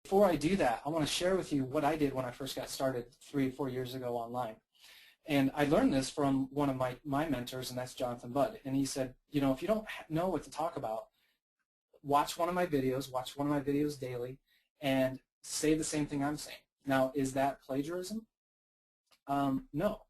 before I do that, I want to share with you what I did when I first got started 3 or 4 years ago online. And I learned this from one of my mentors, and that's Jonathan Budd. And he said, you know, if you don't know what to talk about, watch one of my videos daily, and say the same thing I'm saying. Now, is that plagiarism? No.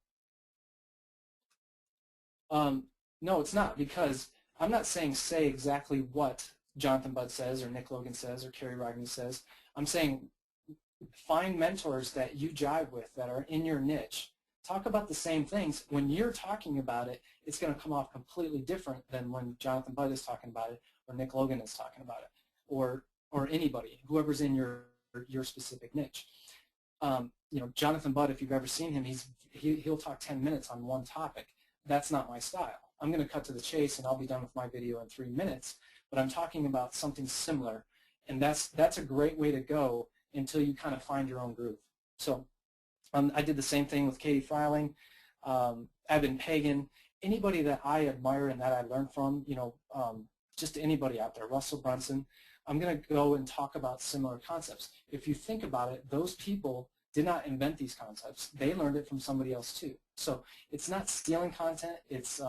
No, it's not, because I'm not saying say exactly what Jonathan Budd says or Nick Logan says or Kerry Rogney says. I'm saying find mentors that you jive with that are in your niche. Talk about the same things. When you're talking about it, it's going to come off completely different than when Jonathan Budd is talking about it or Nick Logan is talking about it or anybody, whoever's in your specific niche. You know, Jonathan Budd, if you've ever seen him, he'll talk 10 minutes on one topic. That's not my style. I'm going to cut to the chase, and I'll be done with my video in 3 minutes, but I'm talking about something similar, and that's a great way to go until you kind of find your own groove. So I did the same thing with Katie Freiling, Evan Pagan, anybody that I admire and that I learn from, you know, just anybody out there, Russell Brunson. I'm going to go and talk about similar concepts. If you think about it, those people did not invent these concepts. They learned it from somebody else too. So it's not stealing content. It's,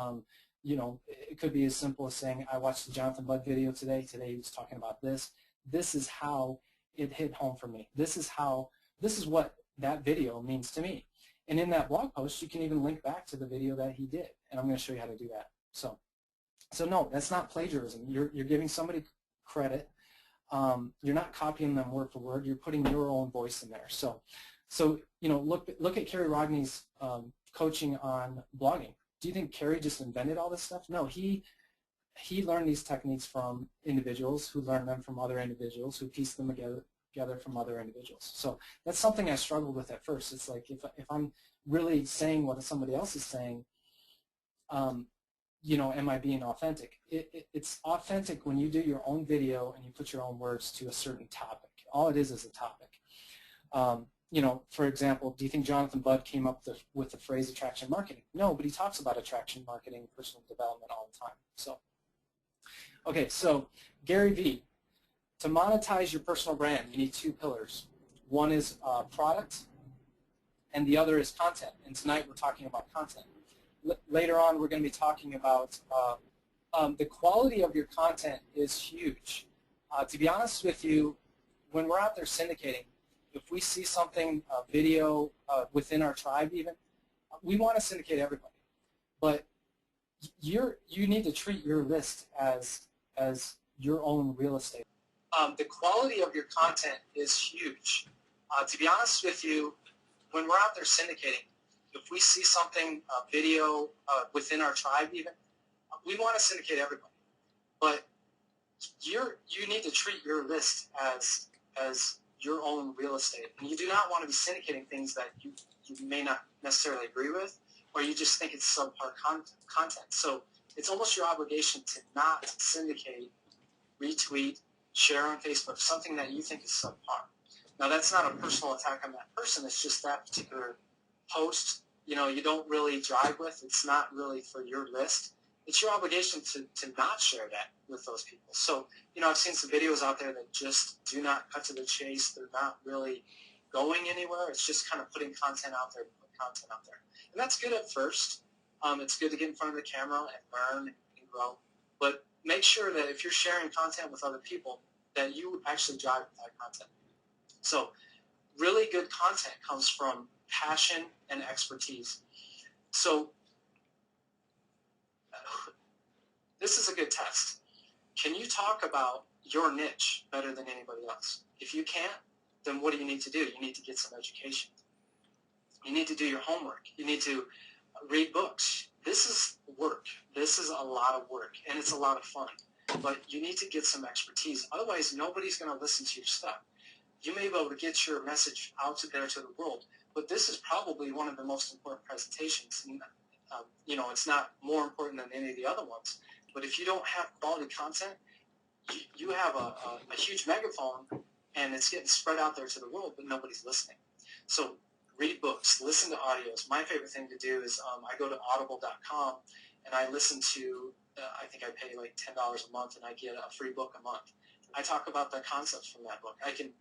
you know, it could be as simple as saying, I watched the Jonathan Budd video today. Today he was talking about this. This is how it hit home for me. This is what that video means to me. And in that blog post, you can even link back to the video that he did. And I'm going to show you how to do that. So no, that's not plagiarism. You're giving somebody credit. You're not copying them word for word. You're putting your own voice in there. So you know, look at Kerry Rogney's coaching on blogging. Do you think Kerry just invented all this stuff? No, he learned these techniques from individuals who learned them from other individuals who pieced them together from other individuals. So that's something I struggled with at first. It's like if I'm really saying what somebody else is saying, you know, am I being authentic? It's authentic when you do your own video and you put your own words to a certain topic. All it is a topic. You know, for example, do you think Jonathan Budd came up with the phrase attraction marketing? No, but he talks about attraction marketing, personal development all the time. So, okay, so Gary Vee, to monetize your personal brand, you need 2 pillars. One is product, and the other is content. And tonight we're talking about content. Later on, we're going to be talking about the quality of your content is huge. To be honest with you, when we're out there syndicating, if we see something, a video within our tribe even, we want to syndicate everybody. But you need to treat your list as your own real estate. The quality of your content is huge. To be honest with you, when we're out there syndicating, if we see something, a video within our tribe even, we want to syndicate everybody. But you need to treat your list as your own real estate. And you do not want to be syndicating things that you may not necessarily agree with, or you just think it's subpar content. So it's almost your obligation to not syndicate, retweet, share on Facebook something that you think is subpar. Now that's not a personal attack on that person. It's just that particular post, you know, you don't really drive with. It's not really for your list. It's your obligation to not share that with those people. So, you know, I've seen some videos out there that just do not cut to the chase. They're not really going anywhere. It's just kind of putting content out there, And that's good at first. It's good to get in front of the camera and learn and grow. But make sure that if you're sharing content with other people, that you actually jive with that content. So really good content comes from passion and expertise. So this is a good test. Can you talk about your niche better than anybody else? If you can't, then what do you need to do? You need to get some education. You need to do your homework. You need to read books. This is work. This is a lot of work, and it's a lot of fun. But you need to get some expertise. Otherwise, nobody's going to listen to your stuff. You may be able to get your message out there to the world, but this is probably one of the most important presentations. And, you know, it's not more important than any of the other ones. But if you don't have quality content, you have a huge megaphone, and it's getting spread out there to the world, but nobody's listening. So read books, listen to audios. My favorite thing to do is I go to audible.com, and I listen to, I think I pay like $10 a month, and I get a free book a month. I talk about the concepts from that book. I can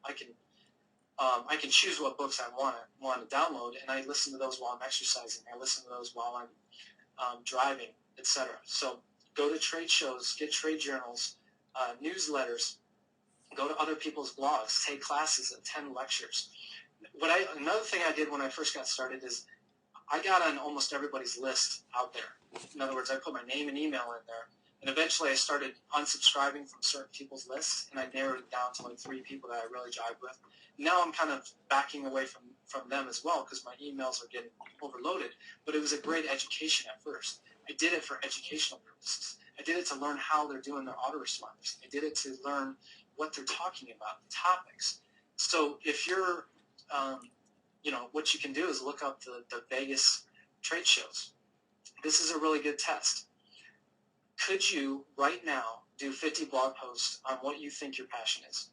I can choose what books I want to download, and I listen to those while I'm exercising. I listen to those while I'm driving, etc. So go to trade shows, get trade journals, newsletters, go to other people's blogs, take classes, attend lectures. Another thing I did when I first got started is I got on almost everybody's list out there. In other words, I put my name and email in there, and eventually I started unsubscribing from certain people's lists, and I narrowed it down to like 3 people that I really jive with. Now I'm kind of backing away from them as well because my emails are getting overloaded, but it was a great education at first. I did it for educational purposes. I did it to learn how they're doing their autoresponders. I did it to learn what they're talking about, the topics. So if you're, what you can do is look up the Vegas trade shows. This is a really good test. Could you right now do 50 blog posts on what you think your passion is?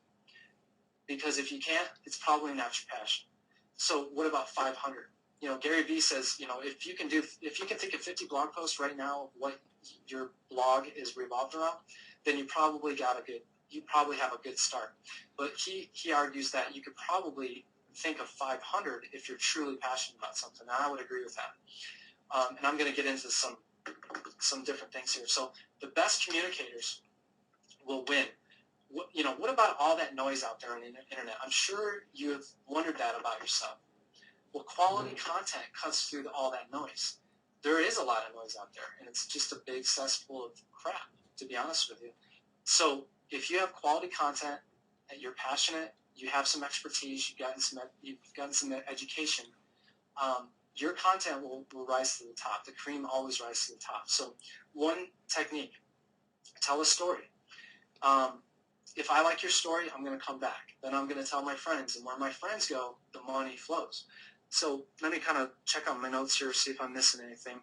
Because if you can't, it's probably not your passion. So what about 500? Gary Vee says, if you can think of 50 blog posts right now of what your blog is revolved around, then you probably have a good start. But he argues that you could probably think of 500 if you're truly passionate about something. And I would agree with that. And I'm going to get into some different things here. So the best communicators will win. What about all that noise out there on the internet? I'm sure you have wondered that about yourself. Well, quality content cuts through all that noise. There is a lot of noise out there, and it's just a big cesspool of crap, to be honest with you. So if you have quality content, and you're passionate, you have some expertise, you've gotten some education, your content will rise to the top. The cream always rises to the top. So one technique, tell a story. If I like your story, I'm going to come back. Then I'm going to tell my friends, and where my friends go, the money flows. So let me kind of check out my notes here, see if I'm missing anything.